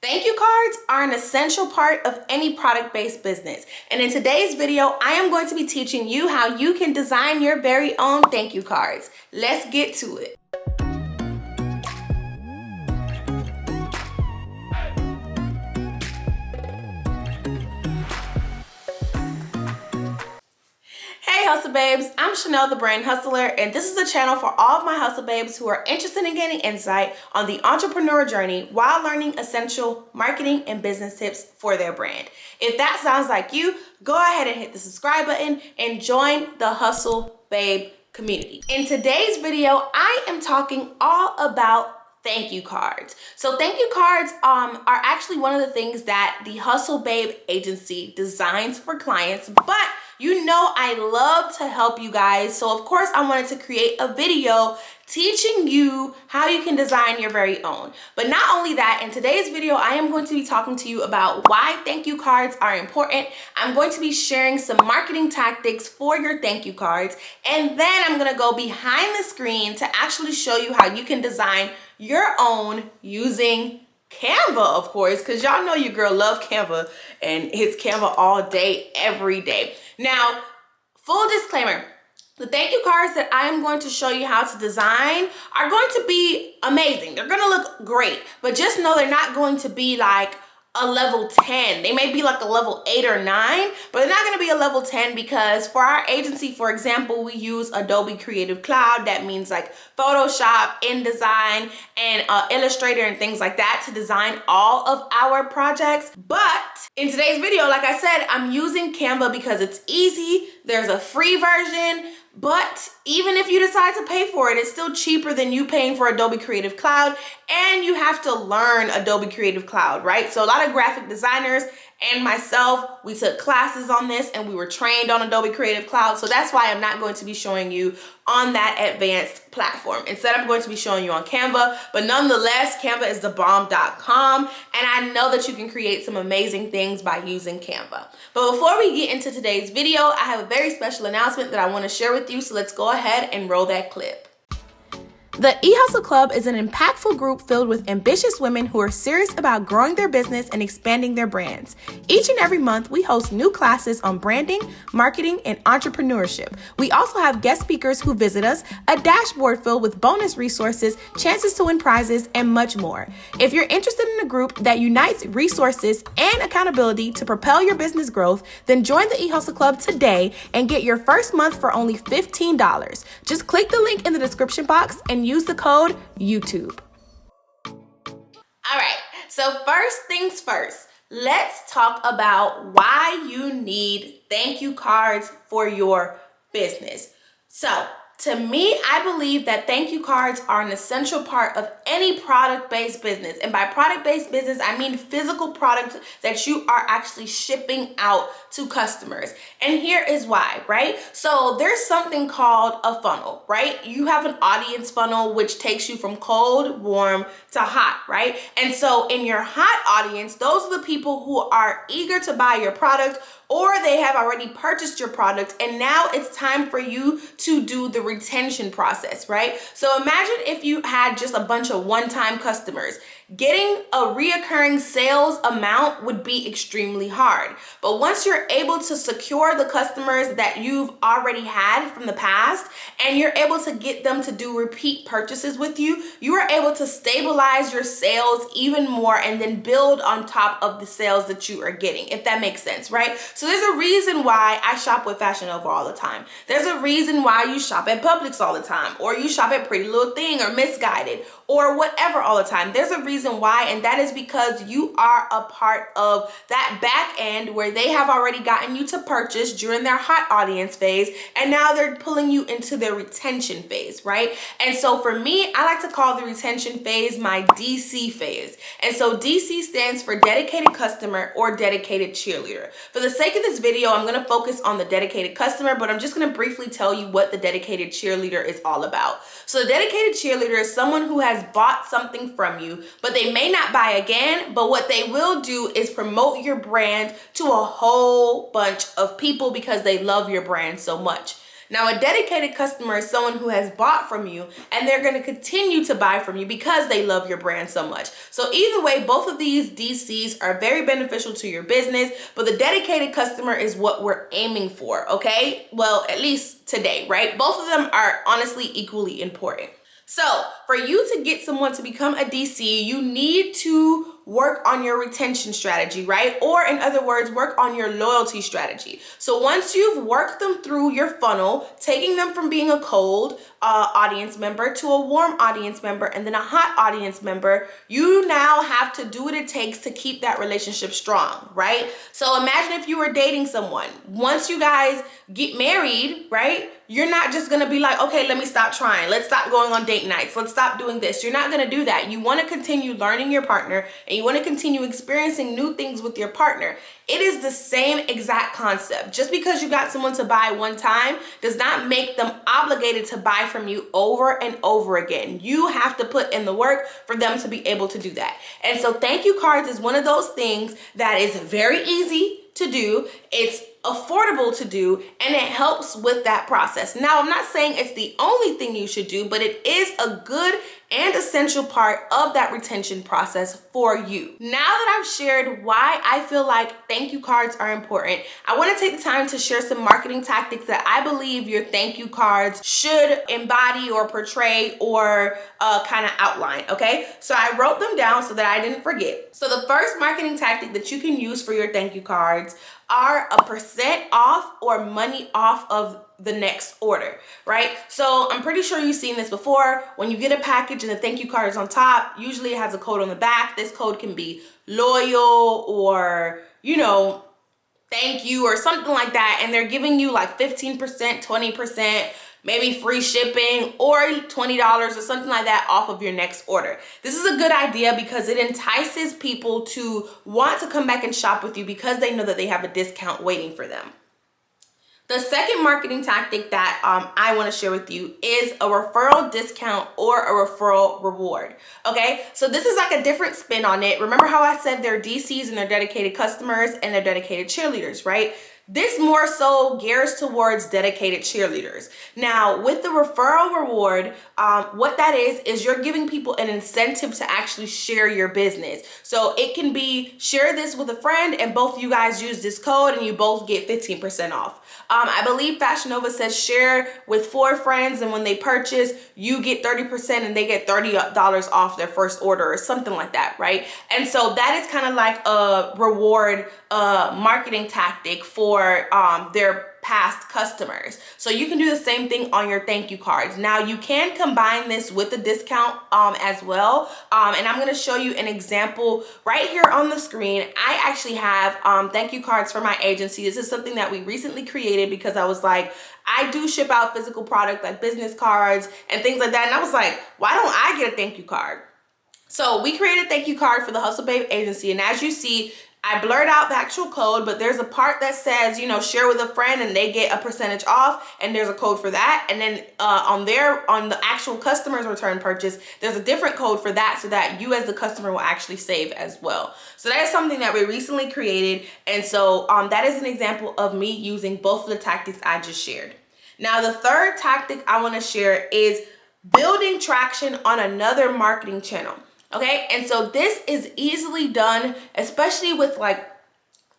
Thank you cards are an essential part of any product-based business. And in today's video, I am going to be teaching you how you can design your very own thank you cards. Let's get to it. Hey Hustle Babes, I'm Chanel the Brand Hustler, and this is a channel for all of my Hustle Babes who are interested in gaining insight on the entrepreneur journey while learning essential marketing and business tips for their brand. If that sounds like you, go ahead and hit the subscribe button and join the Hustle Babe community. In today's video, I am talking all about thank you cards. So thank you cards are actually one of the things that the Hustle Babe agency designs for clients, but you know I love to help you guys. So of course I wanted to create a video teaching you how you can design your very own. But not only that, in today's video, I am going to be talking to you about why thank you cards are important. I'm going to be sharing some marketing tactics for your thank you cards. And then I'm gonna go behind the screen to actually show you how you can design your own using Canva, of course, because y'all know your girl love Canva and hits Canva all day, every day. Now, full disclaimer, the thank you cards that I am going to show you how to design are going to be amazing. They're going to look great, but just know they're not going to be like a level 10. They may be like a level 8 or 9, but they're not going to be a level 10 because for our agency, for example, we use Adobe Creative Cloud. That means like Photoshop, InDesign, and Illustrator and things like that to design all of our projects. But in today's video, like I said, I'm using Canva because it's easy. There's a free version. But even if you decide to pay for it, it's still cheaper than you paying for Adobe Creative Cloud, and you have to learn Adobe Creative Cloud, right? So a lot of graphic designers and myself, we took classes on this and we were trained on Adobe Creative Cloud. So that's why I'm not going to be showing you on that advanced platform. Instead, I'm going to be showing you on Canva, but nonetheless, Canva is thebomb.com, and I know that you can create some amazing things by using Canva. But before we get into today's video, I have a very special announcement that I want to share with you, so let's go ahead and roll that clip. The eHustle Club is an impactful group filled with ambitious women who are serious about growing their business and expanding their brands. Each and every month, we host new classes on branding, marketing, and entrepreneurship. We also have guest speakers who visit us, a dashboard filled with bonus resources, chances to win prizes, and much more. If you're interested in a group that unites resources and accountability to propel your business growth, then join the eHustle Club today and get your first month for only $15. Just click the link in the description box and use the code YouTube. All right, so first things first, let's talk about why you need thank you cards for your business. So to me, I believe that thank you cards are an essential part of any product-based business. And by product-based business, I mean physical products that you are actually shipping out to customers. And here is why, right? So there's something called a funnel, right? You have an audience funnel, which takes you from cold, warm to hot, right? And so in your hot audience, those are the people who are eager to buy your product, or they have already purchased your product, and now it's time for you to do the retention process, right? So imagine if you had just a bunch of one-time customers. Getting a reoccurring sales amount would be extremely hard. But once you're able to secure the customers that you've already had from the past, and you're able to get them to do repeat purchases with you, you are able to stabilize your sales even more and then build on top of the sales that you are getting, if that makes sense, right? So there's a reason why I shop with Fashion Nova all the time. There's a reason why you shop at Publix all the time, or you shop at Pretty Little Thing or Misguided or whatever all the time. There's a reason why, and that is because you are a part of that back end where they have already gotten you to purchase during their hot audience phase, and now they're pulling you into their retention phase, right? And so for me, I like to call the retention phase my DC phase. And so DC stands for dedicated customer or dedicated cheerleader. For the sake of this video, I'm going to focus on the dedicated customer, but I'm just going to briefly tell you what the dedicated cheerleader is all about. So the dedicated cheerleader is someone who has bought something from you, but they may not buy again, but what they will do is promote your brand to a whole bunch of people because they love your brand so much. Now, a dedicated customer is someone who has bought from you and they're going to continue to buy from you because they love your brand so much. So either way, both of these DCs are very beneficial to your business, but the dedicated customer is what we're aiming for, okay? Well, at least today, right? Both of them are honestly equally important. So for you to get someone to become a DC, you need to work on your retention strategy, right? Or in other words, work on your loyalty strategy. So once you've worked them through your funnel, taking them from being a cold audience member to a warm audience member and then a hot audience member, you now have to do what it takes to keep that relationship strong, right? So imagine if you were dating someone. Once you guys get married, right? You're not just gonna be like, okay, let me stop trying. Let's stop going on date nights. Let's stop doing this. You're not gonna do that. You wanna continue learning your partner and you wanna continue experiencing new things with your partner. It is the same exact concept. Just because you got someone to buy one time does not make them obligated to buy from you over and over again. You have to put in the work for them to be able to do that. And so thank you cards is one of those things that is very easy to do. It's affordable to do, and it helps with that process. Now, I'm not saying it's the only thing you should do, but it is a good and essential part of that retention process for you. Now that I've shared why I feel like thank you cards are important, I want to take the time to share some marketing tactics that I believe your thank you cards should embody or portray or kind of outline, okay? So I wrote them down so that I didn't forget. So the first marketing tactic that you can use for your thank you cards are a percent off or money off of the next order, right? So I'm pretty sure you've seen this before. When you get a package and the thank you card is on top, usually it has a code on the back. This code can be loyal or, you know, thank you or something like that. And they're giving you like 15%, 20%, maybe free shipping or $20 or something like that off of your next order. This is a good idea because it entices people to want to come back and shop with you because they know that they have a discount waiting for them. The second marketing tactic that I want to share with you is a referral discount or a referral reward. Okay, so this is like a different spin on it. Remember how I said they're DCs and they're dedicated customers and they're dedicated cheerleaders, right? This more so gears towards dedicated cheerleaders. Now, with the referral reward, what that is you're giving people an incentive to actually share your business. So it can be share this with a friend and both you guys use this code and you both get 15% off. I believe Fashion Nova says share with 4 friends and when they purchase, you get 30% and they get $30 off their first order or something like that, right? And so that is kind of like a reward marketing tactic for their past customers. So you can do the same thing on your thank you cards. Now you can combine this with a discount as well. And I'm going to show you an example right here on the screen. I actually have thank you cards for my agency. This is something that we recently created because I was like, I do ship out physical product like business cards and things like that. And I was like, why don't I get a thank you card? So we created a thank you card for the Hustle Babe agency. And as you see, I blurred out the actual code, but there's a part that says, you know, share with a friend and they get a percentage off, and there's a code for that. And then on the actual customer's return purchase, there's a different code for that so that you as the customer will actually save as well. So that is something that we recently created. And so that is an example of me using both of the tactics I just shared. Now, the third tactic I want to share is building traction on another marketing channel. Okay, and so this is easily done, especially with like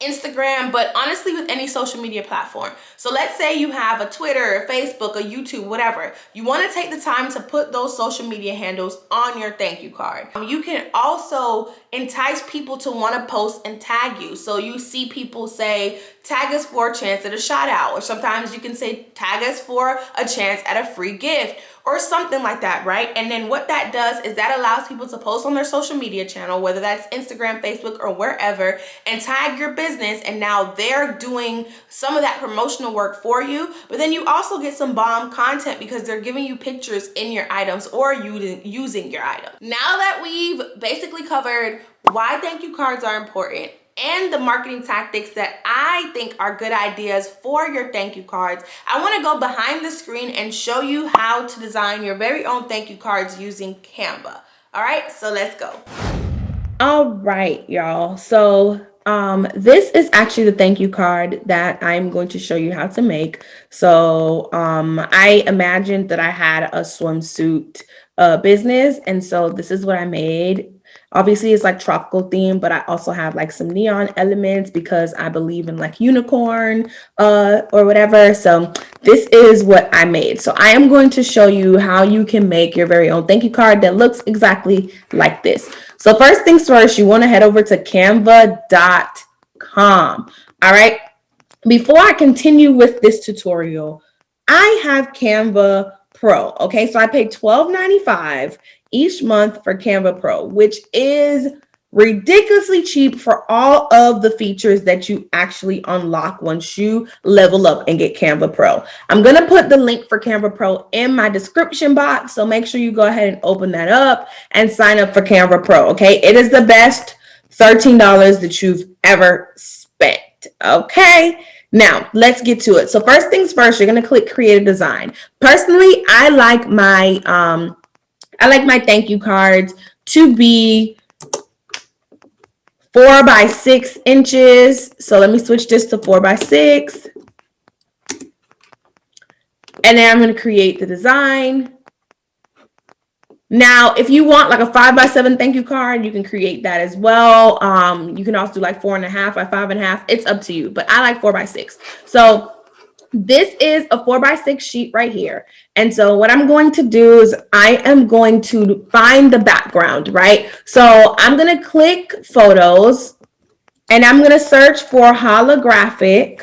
Instagram, but honestly with any social media platform. So let's say you have a Twitter, a Facebook, a YouTube, whatever. You want to take the time to put those social media handles on your thank you card. You can also entice people to want to post and tag you. So you see people say, tag us for a chance at a shout out, or sometimes you can say tag us for a chance at a free gift or something like that, right? And then what that does is that allows people to post on their social media channel, whether that's Instagram, Facebook, or wherever, and tag your business. And now they're doing some of that promotional work for you, but then you also get some bomb content because they're giving you pictures in your items or using your item. Now that we've basically covered why thank you cards are important and the marketing tactics that I think are good ideas for your thank you cards, I want to go behind the screen and show you how to design your very own thank you cards using Canva. All right, so let's go. All right, y'all. So This is actually the thank you card that I'm going to show you how to make. So I imagined that I had a swimsuit business, and so this is what I made. Obviously, it's like tropical theme, but I also have like some neon elements because I believe in like unicorn or whatever. So this is what I made. So I am going to show you how you can make your very own thank you card that looks exactly like this. So first things first, you want to head over to canva.com. All right. Before I continue with this tutorial, I have Canva Pro. Okay, so I pay $12.95 each month for Canva Pro, which is ridiculously cheap for all of the features that you actually unlock once you level up and get Canva Pro. I'm going to put the link for Canva Pro in my description box, so make sure you go ahead and open that up and sign up for Canva Pro. Okay, it is the best $13 that you've ever spent. Okay. Now, let's get to it. So first things first, you're going to click create a design. Personally, I like my thank you cards to be 4 by 6 inches. So let me switch this to 4 by 6. And then I'm going to create the design. Now, if you want like a 5 by 7 thank you card, you can create that as well. You can also do like 4.5 by 5.5. It's up to you, but I like 4 by 6. So this is a 4 by 6 sheet right here. And so what I'm going to do is I am going to find the background, right? So I'm going to click photos and I'm going to search for holographic.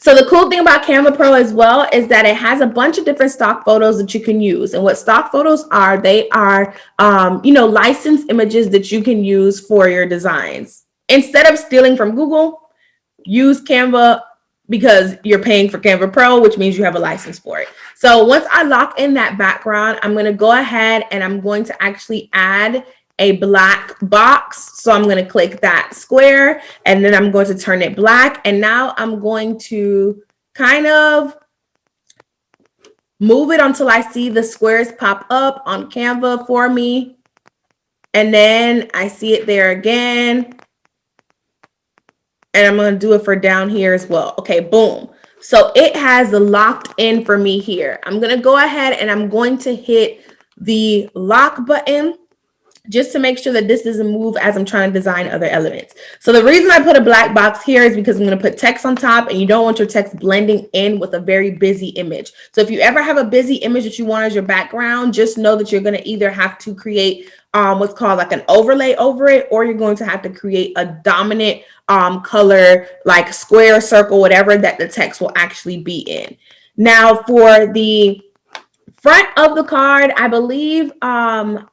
So the cool thing about Canva Pro as well is that it has a bunch of different stock photos that you can use. And what stock photos are, they are, licensed images that you can use for your designs. Instead of stealing from Google, use Canva because you're paying for Canva Pro, which means you have a license for it. So once I lock in that background, I'm going to go ahead and I'm going to actually add a black box. So I'm going to click that square and then I'm going to turn it black. And now I'm going to kind of move it until I see the squares pop up on Canva for me. And then I see it there again. And I'm going to do it for down here as well. Okay, boom. So it has locked in for me here. I'm going to go ahead and I'm going to hit the lock button just to make sure that this doesn't move as I'm trying to design other elements. So the reason I put a black box here is because I'm going to put text on top and you don't want your text blending in with a very busy image. So if you ever have a busy image that you want as your background, just know that you're going to either have to create what's called like an overlay over it, or you're going to have to create a dominant color, like square, circle, whatever that the text will actually be in. Now for the front of the card, I believe I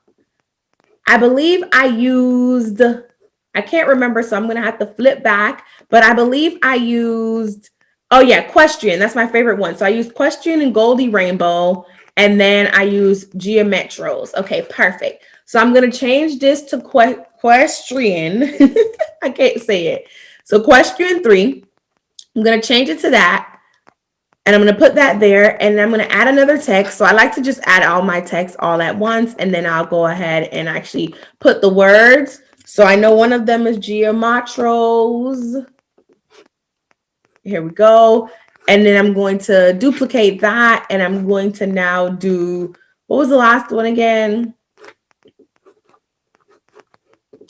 used, I can't remember, so I'm going to have to flip back, but I believe I used, oh yeah, Question. That's my favorite one. So I used Question and Goldie Rainbow, and then I used Geometros. Okay, perfect. So I'm going to change this to Question. I can't say it. So Question 3, I'm going to change it to that. And I'm going to put that there and I'm going to add another text. So I like to just add all my text all at once. And then I'll go ahead and actually put the words. So I know one of them is Geometros. Here we go. And then I'm going to duplicate that. And I'm going to now do, what was the last one again?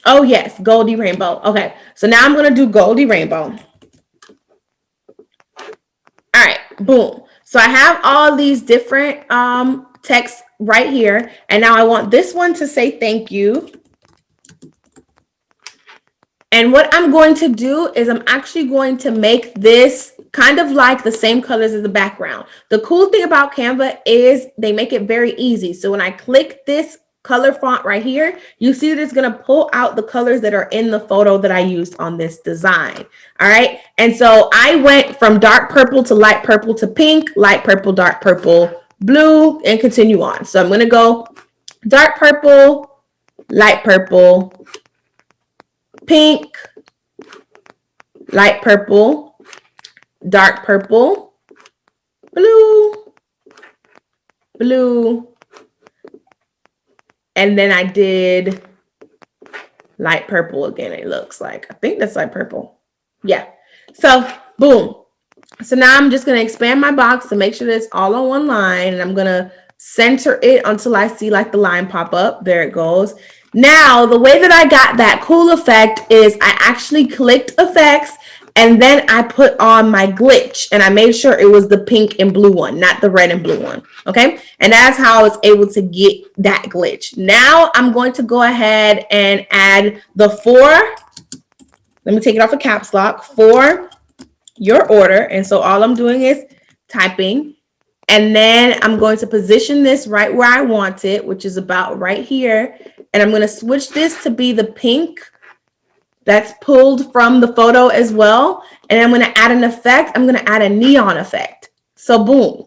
Oh, yes, Goldie Rainbow. Okay, so now I'm going to do Goldie Rainbow. All right, boom. So I have all these different texts right here. And now I want this one to say thank you. And what I'm going to do is I'm actually going to make this kind of like the same colors as the background. The cool thing about Canva is they make it very easy. So when I click this color font right here, you see that it's going to pull out the colors that are in the photo that I used on this design. All right. And so I went from dark purple to light purple to pink, light purple, dark purple, blue, and continue on. So I'm going to go dark purple, light purple, pink, light purple, dark purple, blue, blue, and then I did light purple again, it looks like. I think that's light purple. Yeah. So boom. So now I'm just going to expand my box to make sure that it's all on one line, and I'm going to center it until I see like the line pop up. There it goes. Now, the way that I got that cool effect is I actually clicked effects and then I put on my glitch, and I made sure it was the pink and blue one, not the red and blue one. Okay. And that's how I was able to get that glitch. Now I'm going to go ahead and add the 4. Let me take it off of caps lock for your order. And so all I'm doing is typing, and then I'm going to position this right where I want it, which is about right here. And I'm going to switch this to be the pink that's pulled from the photo as well. And I'm going to add an effect. I'm going to add a neon effect. So boom.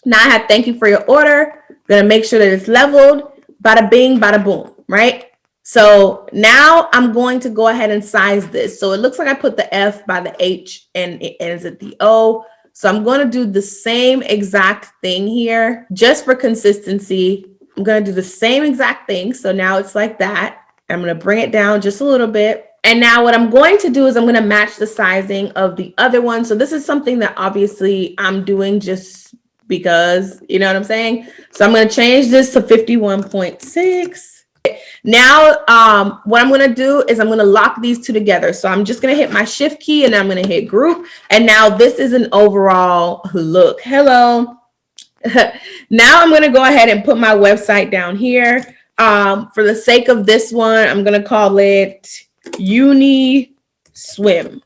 Now I have thank you for your order. I'm going to make sure that it's leveled. Bada bing, bada boom, right? So now I'm going to go ahead and size this. So it looks like I put the F by the H and it ends at the O. So I'm going to do the same exact thing here just for consistency. I'm going to do the same exact thing. So now it's like that. I'm going to bring it down just a little bit. And now what I'm going to do is I'm going to match the sizing of the other one. So this is something that obviously I'm doing just because, you know what I'm saying? So I'm going to change this to 51.6. Now, what I'm going to do is I'm going to lock these two together. So I'm just going to hit my shift key and I'm going to hit group. And now this is an overall look. Hello. Now I'm going to go ahead and put my website down here. For the sake of this one, I'm going to call it Uni Swim.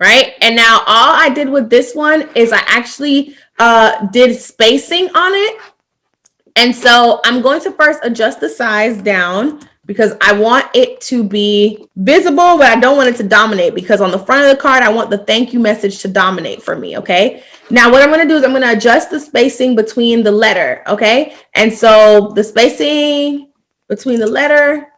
Right. And now all I did with this one is I actually did spacing on it. And so I'm going to first adjust the size down because I want it to be visible, but I don't want it to dominate, because on the front of the card, I want the thank you message to dominate for me. Okay. Now what I'm going to do is I'm going to adjust the spacing between the letter. Okay. And so the spacing between the letter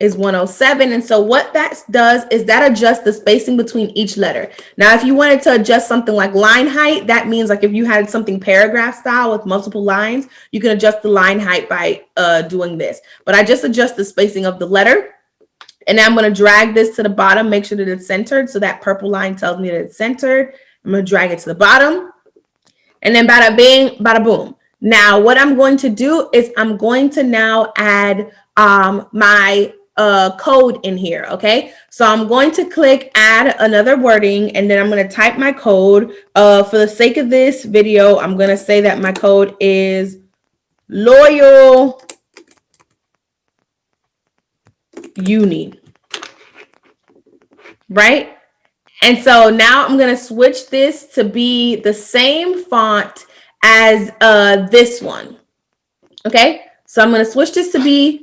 is 107. And so what that does is that adjusts the spacing between each letter. Now, if you wanted to adjust something like line height, that means like if you had something paragraph style with multiple lines, you can adjust the line height by doing this. But I just adjust the spacing of the letter. And now I'm going to drag this to the bottom, make sure that it's centered. So that purple line tells me that it's centered. I'm going to drag it to the bottom. And then bada bing, bada boom. Now, what I'm going to do is I'm going to now add my code in here. Okay, so I'm going to click add another wording, and then I'm going to type my code. For the sake of this video, I'm going to say that my code is loyal uni, right? And so now I'm going to switch this to be the same font as this one. Okay, so I'm going to switch this to be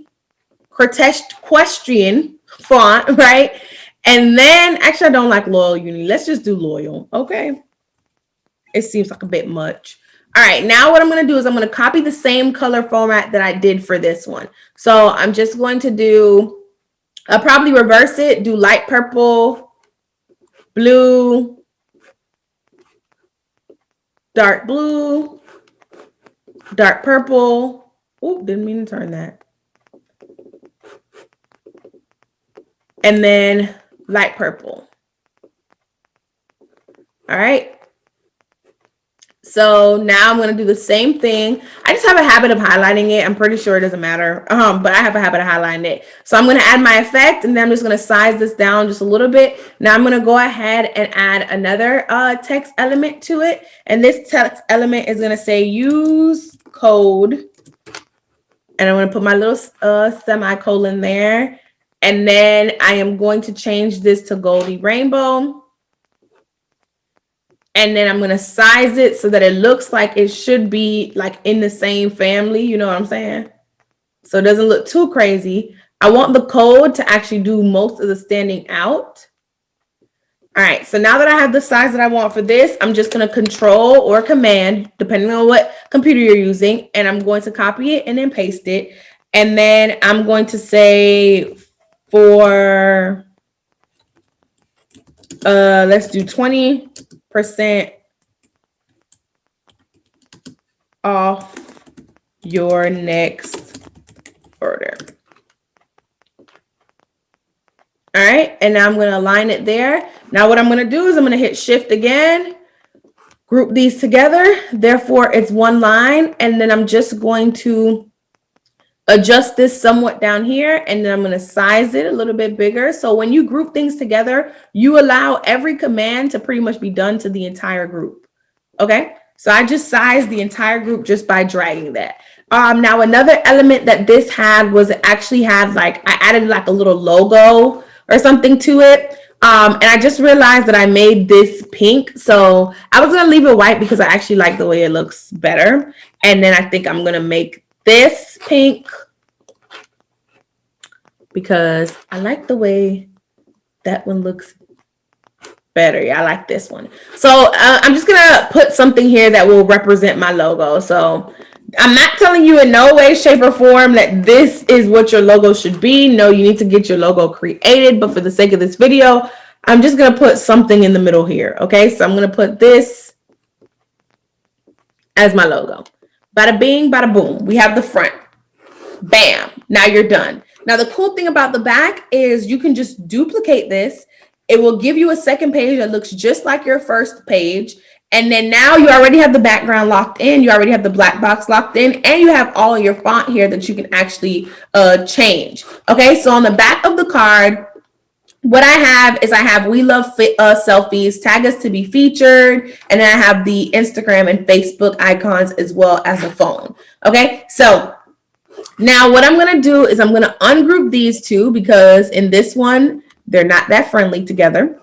question font, right? And then actually I don't like loyal uni. Let's just do loyal. Okay, it seems like a bit much. All right, now what I'm going to do is I'm going to copy the same color format that I did for this one. So I'm just going to do, I'll probably reverse it, do light purple, blue, dark blue, dark purple. Oh, didn't mean to turn that. And then light purple. All right. So now I'm going to do the same thing. I just have a habit of highlighting it. I'm pretty sure it doesn't matter, but I have a habit of highlighting it. So I'm going to add my effect, and then I'm just going to size this down just a little bit. Now I'm going to go ahead and add another text element to it. And this text element is going to say use code. And I'm going to put my little semicolon there. And then I am going to change this to Goldie Rainbow. And then I'm going to size it so that it looks like it should be like in the same family. You know what I'm saying? So it doesn't look too crazy. I want the code to actually do most of the standing out. All right. So now that I have the size that I want for this, I'm just going to control or command, depending on what computer you're using. And I'm going to copy it and then paste it. And then I'm going to say for, let's do 20% off your next order. All right, and now I'm going to align it there. Now what I'm going to do is I'm going to hit shift again, group these together. Therefore, it's one line, and then I'm just going to adjust this somewhat down here, and then I'm going to size it a little bit bigger. So when you group things together, you allow every command to pretty much be done to the entire group. Okay, so I just sized the entire group just by dragging that. Now another element that this had was it actually had like, I added like a little logo or something to it. And I just realized that I made this pink. So I was going to leave it white because I actually like the way it looks better. And then I think I'm going to make this pink because I like the way that one looks better. Yeah, I like this one. So I'm just gonna put something here that will represent my logo. So I'm not telling you in no way, shape, or form that this is what your logo should be. No, you need to get your logo created. But for the sake of this video, I'm just gonna put something in the middle here. Okay, so I'm gonna put this as my logo. Bada bing, bada boom. We have the front. Bam. Now you're done. Now the cool thing about the back is you can just duplicate this. It will give you a second page that looks just like your first page. And then now you already have the background locked in. You already have the black box locked in. And you have all your font here that you can actually change. Okay, so on the back of the card, what I have is I have we love selfies, tag us to be featured. And then I have the Instagram and Facebook icons as well as a phone. Okay, so now what I'm going to do is I'm going to ungroup these two because in this one, they're not that friendly together.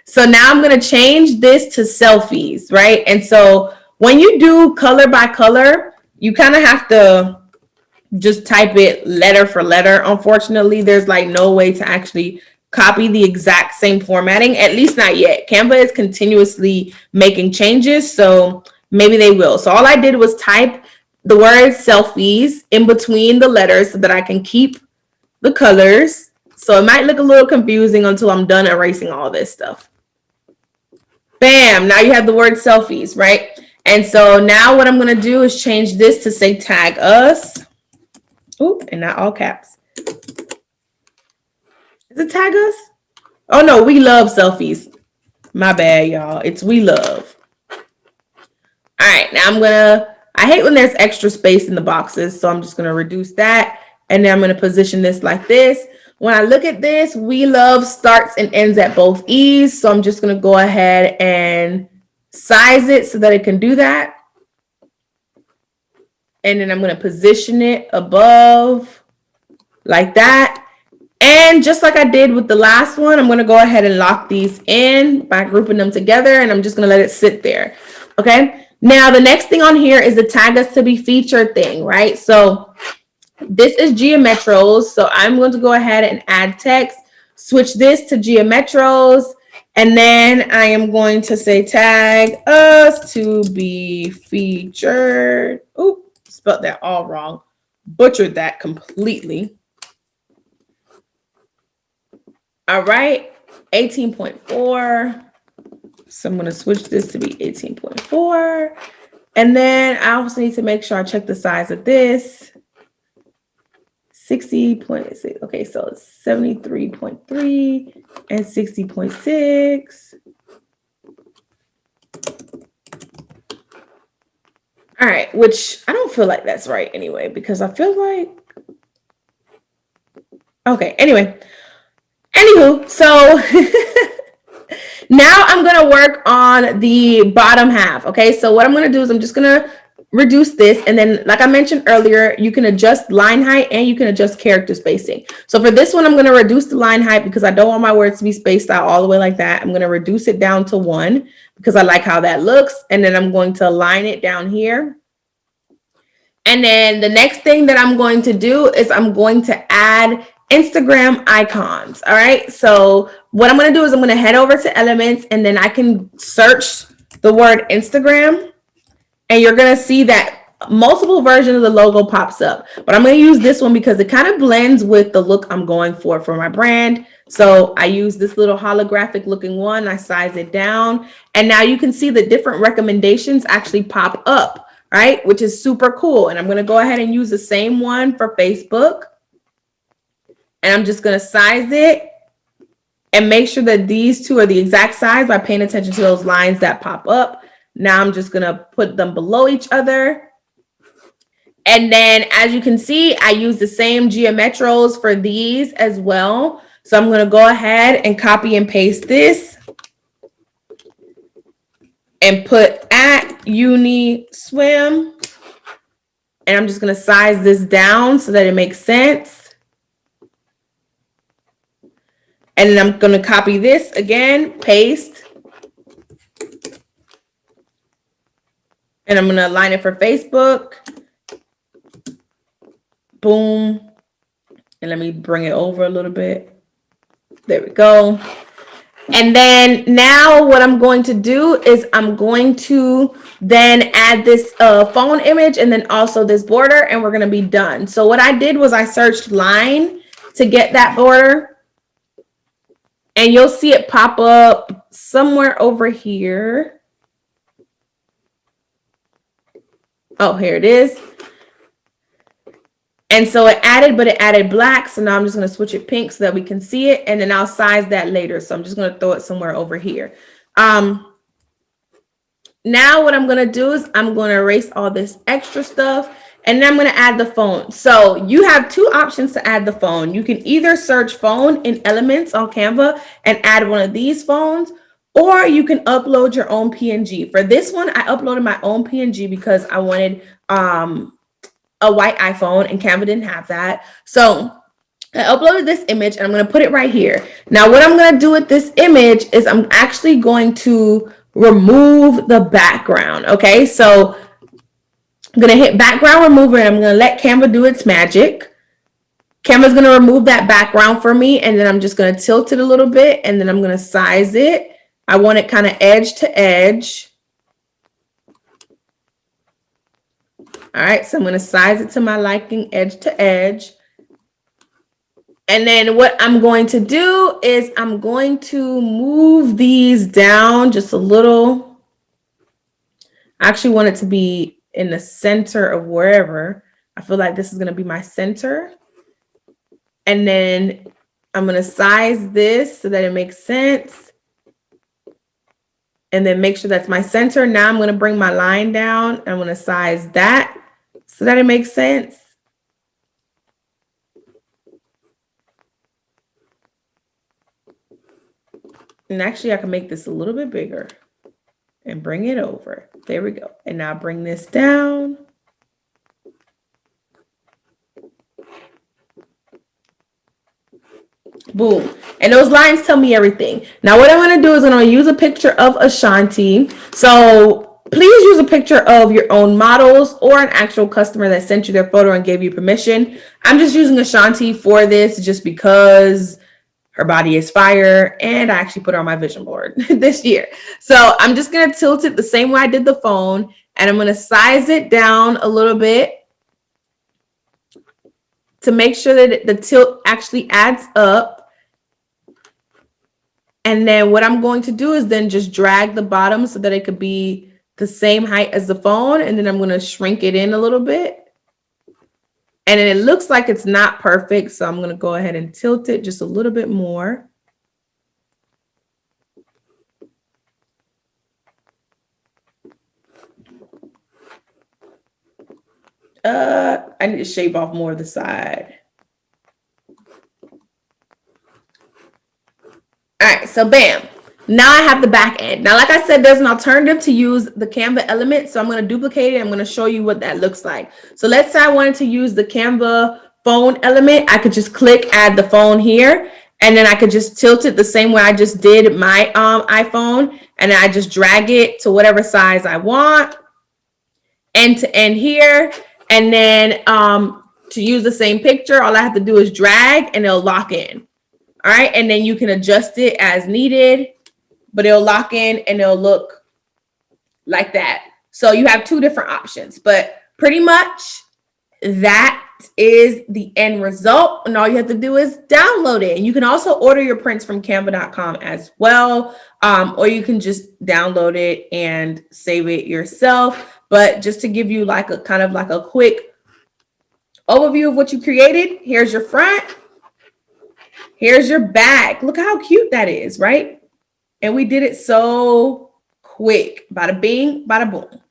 So now I'm going to change this to selfies, right? And so when you do color by color, you kind of have to just type it letter for letter. Unfortunately, there's like no way to actually copy the exact same formatting, at least not yet. Canva is continuously making changes, so maybe they will. So all I did was type the word selfies in between the letters so that I can keep the colors. So it might look a little confusing until I'm done erasing all this stuff. Bam, now you have the word selfies, right? And so now what I'm going to do is change this to say tag us. Ooh, and not all caps. Is it tag us? Oh no, we love selfies. My bad, y'all. It's we love. All right, now I hate when there's extra space in the boxes, so I'm just going to reduce that. And then I'm going to position this like this. When I look at this, we love starts and ends at both E's. So I'm just going to go ahead and size it so that it can do that. And then I'm going to position it above like that. And just like I did with the last one, I'm going to go ahead and lock these in by grouping them together. And I'm just going to let it sit there. Okay. Now, the next thing on here is the tag us to be featured thing, right? So this is Geometros. So I'm going to go ahead and add text, switch this to Geometros. And then I am going to say tag us to be featured. Ooh, spelled that all wrong. Butchered that completely. All right, 18.4. So I'm going to switch this to be 18.4. And then I also need to make sure I check the size of this. 60.6. Okay, so it's 73.3 and 60.6. All right, which I don't feel like that's right anyway, because I feel like, okay, anyway. Anywho, so now I'm going to work on the bottom half. Okay, so what I'm going to do is I'm just going to reduce this. And then, like I mentioned earlier, you can adjust line height and you can adjust character spacing. So for this one, I'm going to reduce the line height because I don't want my words to be spaced out all the way like that. I'm going to reduce it down to 1 because I like how that looks. And then I'm going to align it down here. And then the next thing that I'm going to do is I'm going to add Instagram icons. All right. So what I'm going to do is I'm going to head over to Elements and then I can search the word Instagram and you're going to see that multiple versions of the logo pops up. But I'm going to use this one because it kind of blends with the look I'm going for my brand. So I use this little holographic looking one. I size it down and now you can see the different recommendations actually pop up, right? Which is super cool. And I'm going to go ahead and use the same one for Facebook. And I'm just going to size it and make sure that these two are the exact size by paying attention to those lines that pop up. Now I'm just gonna put them below each other. And then as you can see, I use the same geometros for these as well. So I'm gonna go ahead and copy and paste this and put at uni swim. And I'm just gonna size this down so that it makes sense. And then I'm gonna copy this again, paste. And I'm gonna align it for Facebook. Boom. And let me bring it over a little bit. There we go. And then now what I'm going to do is I'm going to then add this phone image and then also this border, and we're going to be done. So what I did was I searched line to get that border, and you'll see it pop up somewhere over here. Oh, here it is. And so it added, but it added black. So now I'm just going to switch it pink so that we can see it. And then I'll size that later. So I'm just going to throw it somewhere over here. Now what I'm going to do is I'm going to erase all this extra stuff. And then I'm going to add the phone. So you have two options to add the phone. You can either search phone in Elements on Canva and add one of these phones, or you can upload your own PNG. For this one, I uploaded my own PNG because I wanted a white iPhone, and Canva didn't have that. So I uploaded this image and I'm going to put it right here. Now what I'm going to do with this image is I'm actually going to remove the background. Okay, so I'm going to hit background remover and I'm going to let Canva do its magic. Canva's going to remove that background for me, and then I'm just going to tilt it a little bit, and then I'm going to size it. I want it kind of edge to edge. All right, so I'm going to size it to my liking, edge to edge. And then what I'm going to do is I'm going to move these down just a little. I actually want it to be in the center of wherever. I feel like this is going to be my center. And then I'm going to size this so that it makes sense. And then make sure that's my center. Now I'm going to bring my line down. I'm going to size that so that it makes sense. And actually, I can make this a little bit bigger and bring it over. There we go. And now bring this down. Boom. And those lines tell me everything. Now what I'm going to do is I'm going to use a picture of Ashanti. So please use a picture of your own models or an actual customer that sent you their photo and gave you permission. I'm just using Ashanti for this just because her body is fire, and I actually put her on my vision board this year. So I'm just going to tilt it the same way I did the phone, and I'm going to size it down a little bit to make sure that the tilt actually adds up. And then what I'm going to do is then just drag the bottom so that it could be the same height as the phone. And then I'm going to shrink it in a little bit. And then it looks like it's not perfect. So I'm going to go ahead and tilt it just a little bit more. I need to shave off more of the side. All right, so bam. Now I have the back end. Now, like I said, there's an alternative to use the Canva element. So I'm going to duplicate it. I'm going to show you what that looks like. So let's say I wanted to use the Canva phone element. I could just click add the phone here. And then I could just tilt it the same way I just did my iPhone. And then I just drag it to whatever size I want. End to end here. And then to use the same picture, all I have to do is drag and it'll lock in. All right. And then you can adjust it as needed, but it'll lock in and it'll look like that. So you have two different options, but pretty much that is the end result. And all you have to do is download it. And you can also order your prints from canva.com as well. Or you can just download it and save it yourself. But just to give you like a kind of like a quick overview of what you created, here's your front. Here's your back. Look how cute that is, right? And we did it so quick. Bada bing, bada boom.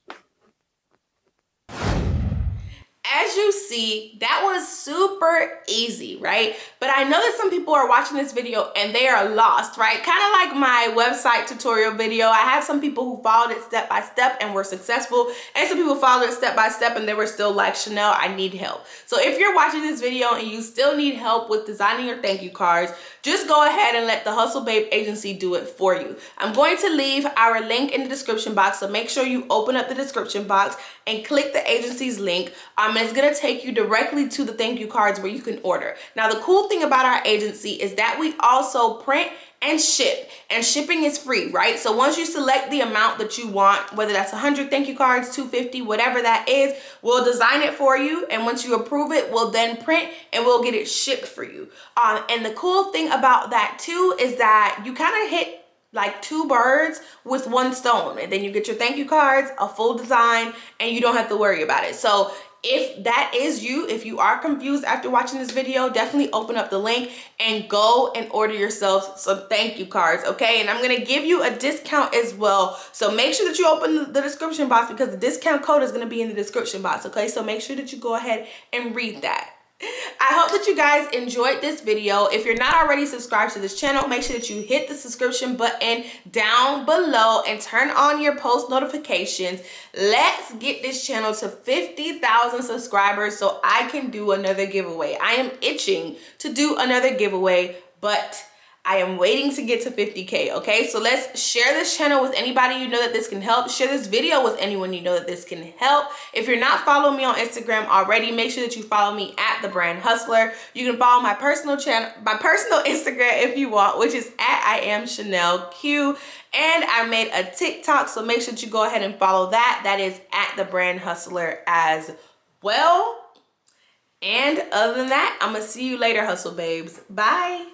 As you see, that was super easy, right? But I know that some people are watching this video and they are lost, right? Kind of like my website tutorial video. I had some people who followed it step by step and were successful, and some people followed it step by step and they were still like, Chanel, I need help. So if you're watching this video and you still need help with designing your thank you cards, just go ahead and let the Hustle Babe agency do it for you. I'm going to leave our link in the description box, so make sure you open up the description box and click the agency's link. And it's gonna take you directly to the thank you cards where you can order. Now, the cool thing about our agency is that we also print and ship, and shipping is free, right? So once you select the amount that you want, whether that's 100 thank you cards, 250, whatever that is, we'll design it for you. And once you approve it, we'll then print and we'll get it shipped for you. And the cool thing about that too is that you kind of hit like two birds with one stone, and then you get your thank you cards, a full design, and you don't have to worry about it. So if that is you, if you are confused after watching this video, definitely open up the link and go and order yourself some thank you cards, okay? And I'm gonna give you a discount as well. So make sure that you open the description box, because the discount code is gonna be in the description box, okay? So make sure that you go ahead and read that. I hope that you guys enjoyed this video. If you're not already subscribed to this channel, make sure that you hit the subscription button down below and turn on your post notifications. Let's get this channel to 50,000 subscribers so I can do another giveaway. I am itching to do another giveaway, but I am waiting to get to 50K, okay? So let's share this channel with anybody you know that this can help. Share this video with anyone you know that this can help. If you're not following me on Instagram already, make sure that you follow me at The Brand Hustler. You can follow my personal channel, my personal Instagram if you want, which is at I am Chanel Q. And I made a TikTok, so make sure that you go ahead and follow that. That is at The Brand Hustler as well. And other than that, I'm gonna see you later, Hustle Babes. Bye.